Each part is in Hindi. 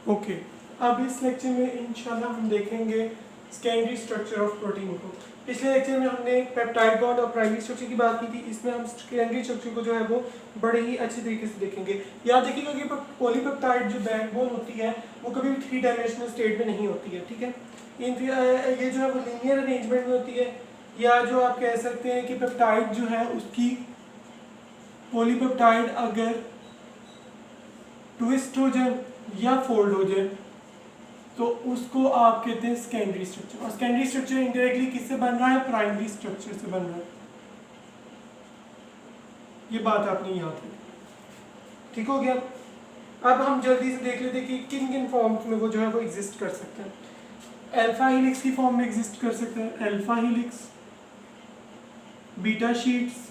ओके, अब इस लेक्चर में इंशाल्लाह हम देखेंगे सेकेंडरी स्ट्रक्चर ऑफ प्रोटीन को। पिछले लेक्चर में हमने पेप्टाइड बॉन्ड और प्राइमरी स्ट्रक्चर की बात की थी। इसमें हम सेकेंडरी स्ट्रक्चर को जो है वो बड़े ही अच्छे तरीके से देखेंगे। याद रखिएगा कि पॉलीपेप्टाइड जो बैकबोन होती है वो कभी भी 3 डायमेंशनल स्टेट में नहीं होती है, ठीक है। ये जो है वो लीनियर अरेंजमेंट में होती है, या जो आप कह सकते हैं कि पेप्टाइड जो है उसकी पॉलीपेप्टाइड अगर ट्विस्ट हो जाए या फोल्ड हो जाए तो उसको आप कहते हैं सेकेंडरी स्ट्रक्चर। और सेकेंडरी स्ट्रक्चर इंडायरेक्टली किससे बन रहा है? प्राइमरी स्ट्रक्चर से बन रहा है। ये बात आपने याद रखी, ठीक हो गया। अब हम जल्दी से देख लेते हैं कि किन किन फॉर्म्स में वो जो है वो एग्जिस्ट कर सकते हैं। अल्फा हेलिक्स की फॉर्म में एग्जिस्ट कर सकते हैं, alpha helix, beta sheets,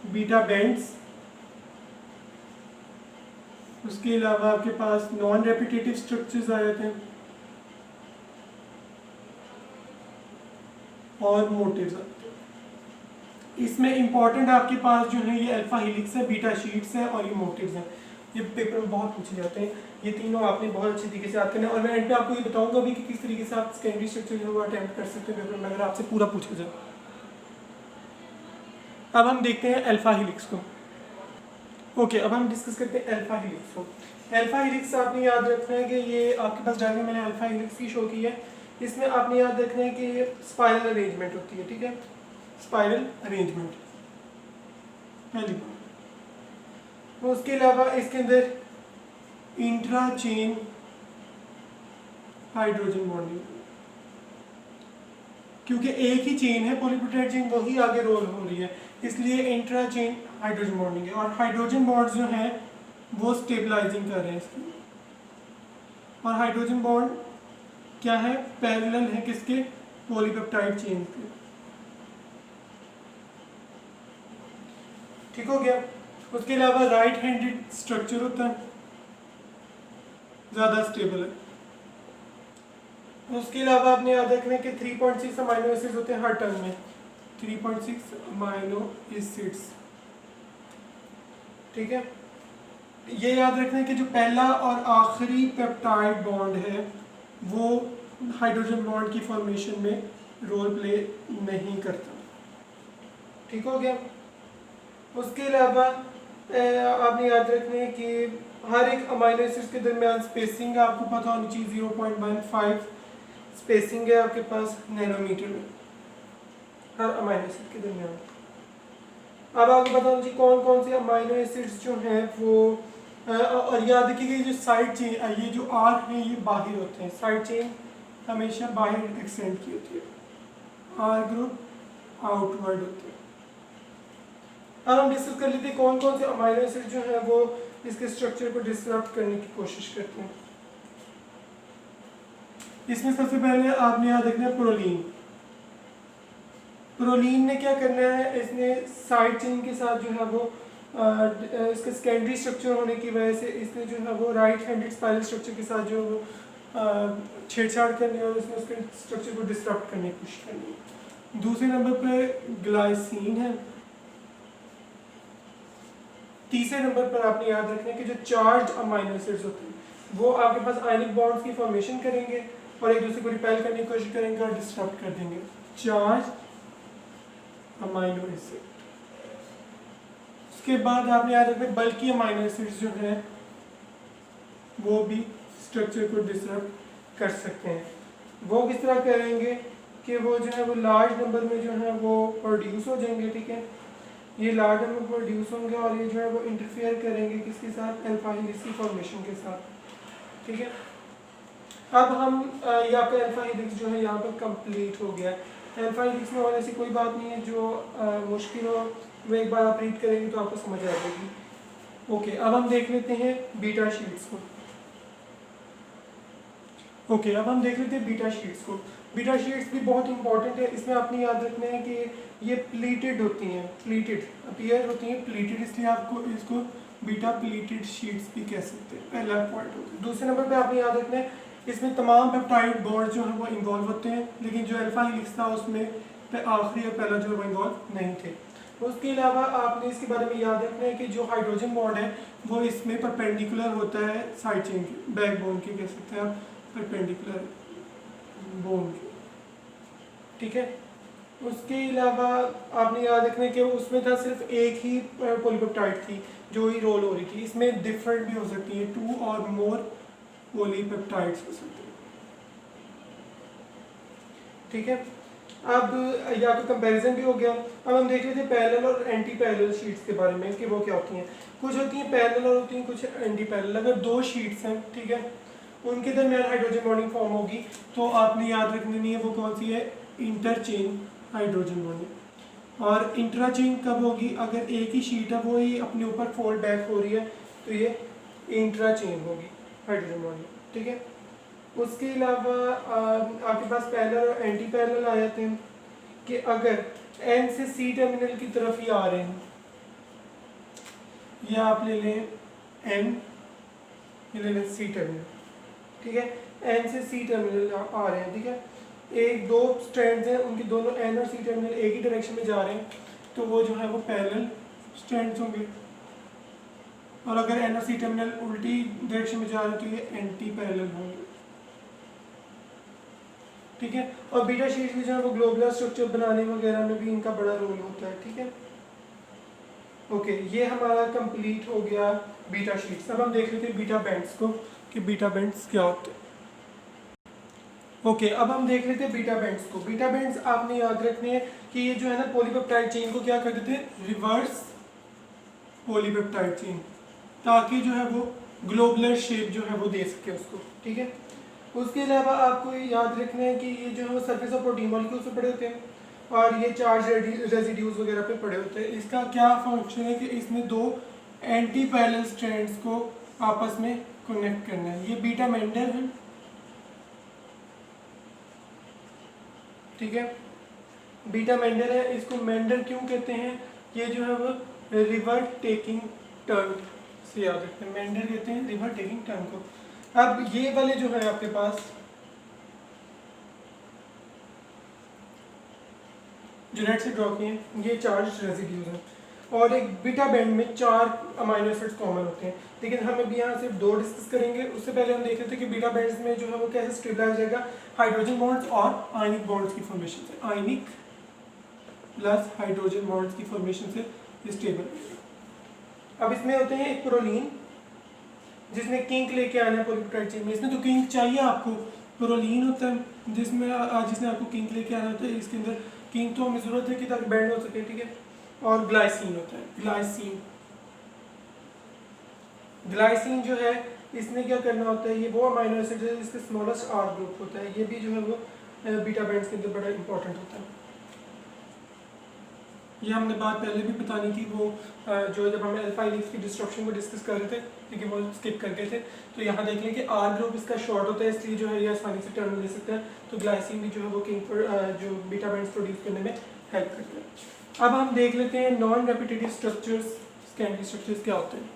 beta bands. उसके अलावा आपके पास नॉन रेपिटेटिव स्ट्रक्चर्स आ जाते हैं और मोटिव्स आते हैं। इसमें इंपॉर्टेंट आपके पास जो है ये अल्फा हेलिक्स है, बीटा शीट्स है और ये मोटिव्स हैं। ये पेपर में बहुत पूछे जाते हैं, ये तीनों आपने बहुत अच्छे तरीके से याद करना है। और मैं एंड पे आपको ये बताऊंगा भी कि किस तरीके से आप सेकेंडरी स्ट्रक्चर जो है वो अटेम्प्ट कर सकते हैं पेपर में अगर आपसे पूरा पूछा जाए। अब हम देखते हैं अल्फा हेलिक्स को। ओके, अब हम डिस्कस करते हैं अल्फा हेलिक्स को। अल्फा हेलिक्स आपने याद रखना है कि ये आपके पास डायग्राम मैंने अल्फा हेलिक्स की शो की है। इसमें आपने याद रखना है कि ये स्पाइरल अरेंजमेंट होती है, ठीक है। स्पाइरल अरेंजमेंट पहली बात। उसके अलावा इसके अंदर इंट्रा चेन हाइड्रोजन बॉन्डिंग, क्योंकि एक ही चेन है पॉलीपेप्टाइड चेन, वही आगे रोल हो रही है, इसलिए इंट्रा चेन हाइड्रोजन बॉन्डिंग है। और हाइड्रोजन बॉन्ड्स जो हैं वो स्टेबलाइजिंग कर रहे हैं इसकी। और हाइड्रोजन बॉन्ड क्या है? पैरेलल है किसके? पॉलीपेप्टाइड चेन के, ठीक हो गया। उसके अलावा राइट हैंडेड स्ट्रक्चर होता है, ज़्यादा स्टेबल है। उसके अलावा आपने याद रखना है कि 3.6 अमाइनो एसिड्स होते हैं हर टर्न में, 3.6 अमाइनो एसिड्स, ठीक है। ये याद रखना है कि जो पहला और आखिरी पेप्टाइड बॉन्ड है वो हाइड्रोजन बॉन्ड की फॉर्मेशन में रोल प्ले नहीं करता, ठीक हो गया। उसके अलावा आपने याद रखना है कि हर एक अमाइनो एसिड्स के दरमियान स्पेसिंग आपको पता होनी चाहिए, 0.15 स्पेसिंग है आपके पास नैनोमीटर में हर अमाइनो एसिड के दरमियान। अब आपको पता होना चाहिए कौन कौन से अमाइनो एसिड्स जो हैं वो और याद रखिएगा ये जो साइड चेन, ये जो आर है ये बाहर होते हैं, साइड चेन हमेशा बाहर एक्सटेंड की होती है, आर ग्रुप आउटवर्ड होते हैं। अब हम डिस्कस कर लेते हैं कौन कौन से अमाइनो एसिड जो है वो इसके स्ट्रक्चर को डिसरप्ट करने की कोशिश करते हैं। इसमें सबसे पहले आपने याद रखना है प्रोलीन। प्रोलीन ने क्या करना है? इसने साइड चेन के साथ जो है वो इसका सेकेंडरी स्ट्रक्चर होने की वजह से इसने जो है वो राइट हैंडेड स्पाइरल स्ट्रक्चर के साथ जो वो छेड़छाड़ करनी है और इसमें उसके स्ट्रक्चर को डिसरप्ट करने की कोशिश करनी है। दूसरे नंबर पे ग्लाइसिन है। तीसरे नंबर पर आपने याद रखना है कि जो चार्ज अमाइनो एसिड्स होते हैं वो आपके पास आयनिक बॉन्ड्स की फॉर्मेशन करेंगे और एक दूसरे को रिपेल करने की कोशिश करेंगे और डिस्टर्ब कर देंगे, चार्ज अमाइनो एसिड। उसके बाद आपने याद रखना है बल्कि अमाइनो एसिड्स जो हैं वो भी स्ट्रक्चर को डिस्टर्ब कर सकते हैं। वो किस तरह करेंगे कि वो जो है वो लार्ज नंबर में जो है वो प्रोड्यूस हो जाएंगे, ठीक है। ये लार्ज नंबर में प्रोड्यूस होंगे और ये जो है वो इंटरफेयर करेंगे किसके साथ? अल्फा हेलिक्स की फॉर्मेशन के साथ, ठीक है। अब हम ये आपका अल्फा हेलिक्स जो है यहाँ पर कंप्लीट हो गया। अल्फा हेलिक्स में और ऐसी कोई बात नहीं है जो मुश्किल हो, वो एक बार आप रीड करेंगे तो आपको समझ आ जाएगी। ओके, अब हम देख लेते हैं बीटा शीट्स को। ओके, अब हम देख लेते हैं बीटा शीट्स को। बीटा शीट्स भी बहुत इंपॉर्टेंट है। इसमें आपने याद रखना है कि ये प्लीटेड होती हैं, प्लीटेड अपीयर होती हैं, प्लीटेड, इसलिए आपको इसको बीटा प्लीटेड शीट्स भी कह सकते हैं। पहला पॉइंट होता है। दूसरे नंबर पे आपने याद रखना है इसमें तमाम पेप्टाइड बॉन्ड जो है वो इन्वॉल्व होते हैं, लेकिन जो अल्फा हेलिक्स था उसमें आखिरी और पहला जो है वो इन्वॉल्व नहीं थे। उसके अलावा आपने इसके बारे में याद रखना है कि जो हाइड्रोजन बॉन्ड है वो इसमें परपेंडिकुलर होता है साइड चेन के, बैकबोन के कह सकते हैं आप, परपेंडिकुलर बोन के, ठीक है। उसके अलावा आपने याद रखना है कि उसमें था सिर्फ एक ही पॉलीपेप्टाइड थी जो ही रोल हो रही थी, इसमें डिफरेंट भी हो सकती है, 2 और मोर पॉलीपेप्टाइड्स हो सकते हैं, ठीक है। अब या तो कंपैरिजन भी हो गया। अब हम देख लेते हैं पैरेलल और एंटी पैरेलल शीट्स के बारे में कि वो क्या होती हैं। कुछ होती हैं पैरेलल और होती हैं कुछ एंटी पैरेलल। अगर दो शीट्स हैं, ठीक है, उनके दरमियान हाइड्रोजन बॉन्डिंग फॉर्म होगी तो आपने याद रखनी है वो कौन सी है, इंटरचेन हाइड्रोजन बॉन्डिंग। और इंट्राचेन कब होगी, अगर एक ही शीट है वो ही अपने ऊपर फोल्ड बैक हो रही है तो ये इंट्राचेन होगी हाइड्रोजन बॉन्डिंग, ठीक है। उसके अलावा आपके पास पैरेलल और एंटी पैरेलल आ जाते हैं कि अगर एन से सी टर्मिनल की तरफ ही आ रहे हैं, या आप ले लें एन, ये ले लें सी टर्मिनल, ठीक है, एन से सी टर्मिनल आ रहे हैं, ठीक है, एक दो स्ट्रैंड्स हैं उनके दोनों एन और सी टर्मिनल एक ही डायरेक्शन में जा रहे हैं तो वो जो है वो पैरेलल स्ट्रैंड्स होंगे। और अगर एन और सी टर्मिनल उल्टी डायरेक्शन में जा रहे हैं तो ये एंटी पैरेलल होंगे, ठीक है। और बीटा शीट्स में जो है वो ग्लोबुलर स्ट्रक्चर बनाने वगैरह में भी इनका बड़ा रोल होता है, ठीक है। ओके, ये हमारा कंप्लीट हो गया बीटा शीट्स। अब हम देख लेते हैं बीटा बैंड्स को कि बीटा बैंड्स क्या होते हैं। ओके, अब हम देख लेते हैं बीटा बैंड्स को। बीटा बैंड्स आपने याद रखने हैं कि ये जो है ना पॉलीपेप्टाइड चेन को क्या कर देते हैं, रिवर्स पॉलीपेप्टाइड चेन, ताकि जो है वो ग्लोबुलर शेप जो है वो दे सके उसको, ठीक है। उसके अलावा आपको याद रखना है कि ये जो है वो सरफेस ऑफ प्रोटीन मॉलिक्यूल्स पे पड़े होते हैं और ये चार्ज रेजिड्यूज वगैरह पे पड़े होते हैं। इसका क्या फंक्शन है कि इसमें दो एंटी पैरेलल स्ट्रैंड्स को आपस में कनेक्ट करना है। ये बीटा मेंडल है, ठीक है, बीटा मेंडल है। इसको मेंडल क्यों कहते हैं, ये जो है वो रिवर्ट टेकिंग टर्न से याद रखते हैं, मेंडल कहते हैं रिवर्ट टेकिंग टर्न को। अब ये वाले जो है आपके पास जो नेट से ड्रॉ किए हैं ये चार्ज रेजिड्यूज हैं और एक बीटा बैंड में 4 अमाइनो एसिड्स कॉमन होते हैं, लेकिन हम अभी यहाँ सिर्फ 2 डिस्कस करेंगे। उससे पहले हम देख लेते हैं कि बीटा बैंड्स में जो है वो कैसे स्टेबलाइज जाएगा हाइड्रोजन बॉन्ड्स और आयनिक बॉन्ड्स की फॉर्मेशन से, आयनिक प्लस हाइड्रोजन बॉन्ड्स की फॉर्मेशन से ये स्टेबल। अब इसमें होते हैं एक प्रोलीन जिसने किंक लेके आना है पॉलीपेप्टाइड चेन में, इसमें तो किंक चाहिए आपको, प्रोलीन होता है जिसमें जिसने आपको किंक लेके आना होता है, इसके अंदर किंक तो हमें जरूरत है कि ताकि बैंड हो सके, ठीक है। और ग्लाइसिन होता है, ग्लाइसिन, ग्लाइसिन जो है इसने क्या करना होता है, ये वो अमाइनो एसिड है जिसका स्मॉलेस्ट आर ग्रुप होता है, ये भी जो है वो बीटा बैंड्स के अंदर बड़ा इंपॉर्टेंट होता है। ये हमने बात पहले भी बतानी थी, वो जो जब हम अल्फा हेलिक्स की डिस्ट्रक्शन को डिस्कस कर रहे थे, लेकिन वो स्किप कर गए थे। तो यहाँ देख लें कि आर ग्रुप इसका शॉर्ट होता है, इसलिए जो है ये आसानी से टर्न ले सकता है। तो ग्लाइसिन भी जो है वो किंक पर जो बीटा बैंड्स प्रोड्यूस करने में हेल्प करते हैं। अब हम देख लेते हैं non repetitive structures, Scandi structures क्या होते हैं।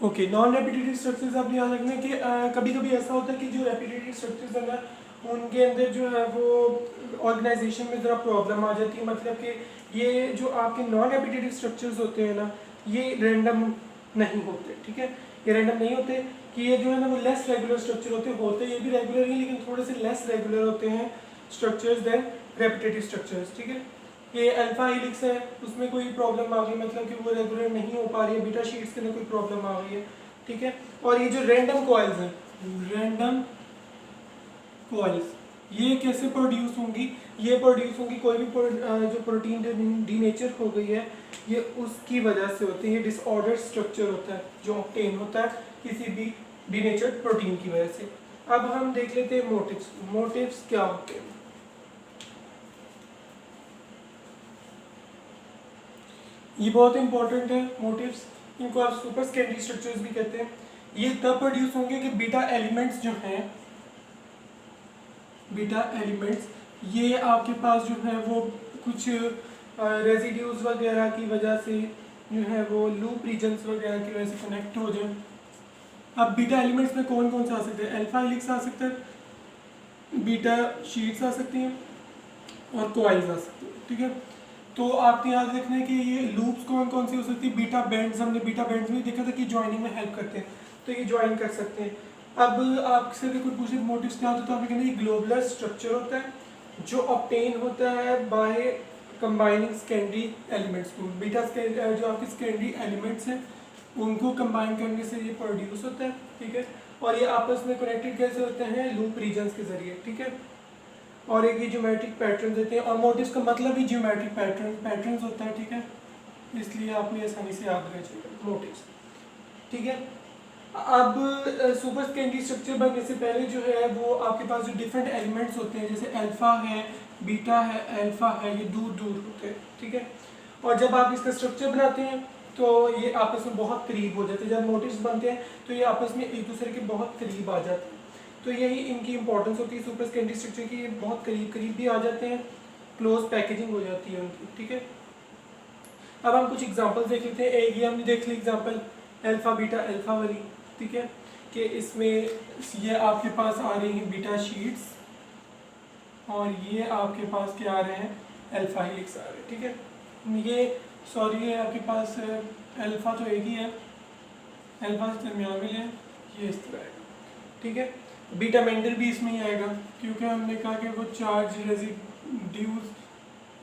ओके, नॉन रेपिटेटिव स्ट्रक्चर्स आपने याद रखना है कि कभी कभी ऐसा होता है कि जो रेपिटेटिव स्ट्रक्चर्स है ना उनके अंदर जो है वो ऑर्गेनाइजेशन में ज़रा प्रॉब्लम आ जाती है। मतलब कि ये जो आपके नॉन रेपिटेटिव स्ट्रक्चर्स होते हैं ना ये रैंडम नहीं होते, ठीक है, ये रैंडम नहीं होते कि ये जो है ना वो लेस रेगुलर स्ट्रक्चर होते ये भी रेगुलर ही, लेकिन थोड़े से लेस रेगुलर होते हैं स्ट्रक्चर्स देन रेपिटेटिव स्ट्रक्चर्स, ठीक है। ये अल्फा हेलिक्स है, उसमें कोई प्रॉब्लम आ गई, मतलब कि वो रेगुलर नहीं हो पा रही है, बीटा शीट्स के अंदर कोई प्रॉब्लम आ गई है, ठीक है। और ये जो रैंडम कॉइल्स हैं, रैंडम कॉइल्स, ये कैसे प्रोड्यूस होंगी, ये प्रोड्यूस होंगी कोई भी जो प्रोटीन डीनेचर हो गई है ये उसकी वजह से होती है। ये डिसऑर्डर स्ट्रक्चर होता है जो ऑब्टेन होता है किसी भी डीनेचर्ड प्रोटीन की वजह से। अब हम देख लेते हैं मोटिव्स, मोटिव्स क्या होते हैं। ये बहुत इंपॉर्टेंट है मोटिव्स, इनको आप सुपर स्कैंडी स्ट्रक्चर्स भी कहते हैं। ये तब प्रोड्यूस होंगे कि बीटा एलिमेंट्स जो हैं, बीटा एलिमेंट्स ये आपके पास जो है वो कुछ रेजिड्यूज वगैरह की वजह से जो है वो लूप रीजन्स वगैरह की वजह से कनेक्ट हो जाए। अब बीटा एलिमेंट्स में कौन कौन से आ सकते हैं, अल्फा हेलिक्स आ सकता है, बीटा शीट्स आ सकती हैं और कॉइल्स आ सकती हैं, ठीक है। तो आपको याद रखना है कि ये लूप्स कौन कौन सी हो सकती है। बीटा बैंड्स, हमने बीटा बैंड्स में देखा था कि ज्वाइनिंग में हेल्प करते हैं, तो ये ज्वाइन कर सकते हैं। अब आपसे अगर कोई पूछे मोटिव्स क्या होता है, तो आपने कहना ये ग्लोबुलर स्ट्रक्चर होता है जो ऑब्टेन होता है बाय कंबाइनिंग सेकेंडरी एलिमेंट्स को। बीटा जो आपके सेकेंडरी एलिमेंट्स हैं उनको कंबाइन करने से ये प्रोड्यूस होता है, ठीक है। और ये आपस में कनेक्टेड कैसे होते हैं, लूप रीजन्स के जरिए, ठीक है। और एक ये ज्योमेट्रिक पैटर्न देते हैं, और मोटिव्स का मतलब ही ज्योमेट्रिक पैटर्न्स होता है, ठीक है। इसलिए आपको ये आसानी से याद रह जाएगा मोटिव्स, ठीक है। अब सुपर सेकेंडरी स्ट्रक्चर बनने से पहले जो है वो आपके पास जो डिफरेंट एलिमेंट्स होते हैं, जैसे अल्फा है, बीटा है, अल्फा है, ये दूर दूर होते हैं, ठीक है। और जब आप इसका स्ट्रक्चर बनाते हैं तो ये आपस में बहुत करीब हो जाते हैं। जब मोटिव्स बनते हैं तो ये आपस में एक दूसरे के बहुत करीब आ जाते हैं। तो यही इनकी इंपॉर्टेंस होती है सुपर सेकेंडरी स्ट्रक्चर की, ये बहुत करीब करीब भी आ जाते हैं, क्लोज पैकेजिंग हो जाती है उनकी, ठीक है। अब हम कुछ एग्जांपल्स देख लेते हैं। एक ये हमने देख ली एग्जांपल अल्फा बीटा अल्फा वाली, ठीक है, कि इसमें ये आपके पास आ रही हैं बीटा शीट्स और ये आपके पास क्या आ रहे हैं, अल्फा हेलिक्स आ रहे हैं, ठीक है। ये सॉरी ये आपके पास अल्फा तो एक ही है, अल्फा से दरमियान में लें, ये इस तरह आएगा, ठीक है। बीटा मेंडल भी इसमें ही आएगा क्योंकि हमने कहा कि वो चार्ज रेजिड्यूज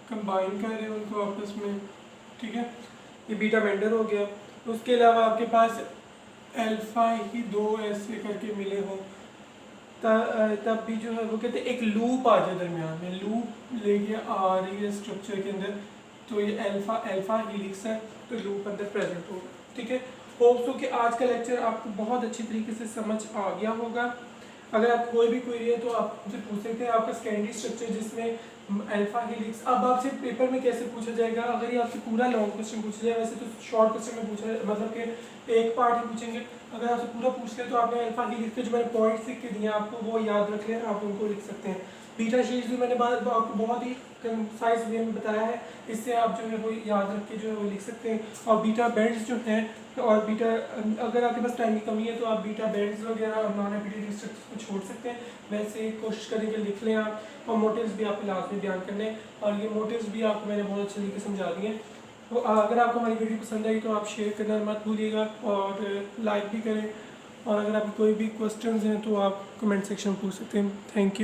कंबाइन कर रहे हैं उनको आपस में, ठीक है। ये बीटा मेंडल हो गया। उसके अलावा आपके पास अल्फा ही दो ऐसे करके मिले हों तब भी जो है वो कहते हैं एक लूप आ जाए दरमियान में, लूप लेके आ रही है स्ट्रक्चर के अंदर, तो ये अल्फा अल्फा हेलिक्स है, तो लूप अंदर प्रेजेंट होगा, ठीक है। होप सो कि आज का लेक्चर आपको बहुत अच्छी तरीके से समझ आ गया होगा। अगर आप कोई भी क्वेरी है तो आप मुझे पूछ सकते हैं। आपका सेकेंडरी स्ट्रक्चर जिसमें अल्फा हेलिक्स, अब आपसे पेपर में कैसे पूछा जाएगा, अगर ये आपसे पूरा लॉन्ग क्वेश्चन पूछा जाए, वैसे तो शॉर्ट क्वेश्चन में पूछा मतलब कि एक पार्ट ही पूछेंगे। अगर आपसे पूरा पूछ ले तो आपने अल्फा हेलिक्स के जो मैंने पॉइंट्स लिख के दिए आपको वो याद रख लें, आप उनको लिख सकते हैं। बीटा शीट्स भी मैंने आपको बहुत ही कंसाइज वे में बताया है, इससे आप जो है वो याद रख के जो है वो लिख सकते हैं। और बीटा बैंड्स जो हैं, और बीटा अगर आपके पास टाइम की कमी है तो आप बीटा बैंड्स वगैरह और नॉन रिपीटेड स्ट्रक्चर्स को छोड़ सकते हैं, वैसे कोशिश करें कि लिख लें आप। और मोटिव्स भी आपको लाजमी बयान करने हैं, और ये मोटिव्स भी आपको मैंने बहुत अच्छे तरीके से समझा दिए हैं। तो अगर आपको हमारी वीडियो पसंद आई तो आप शेयर करना मत भूलिएगा और लाइक भी करें। और अगर आपके कोई भी क्वेश्चंस हैं तो आप कमेंट सेक्शन में पूछ सकते हैं। Thank you.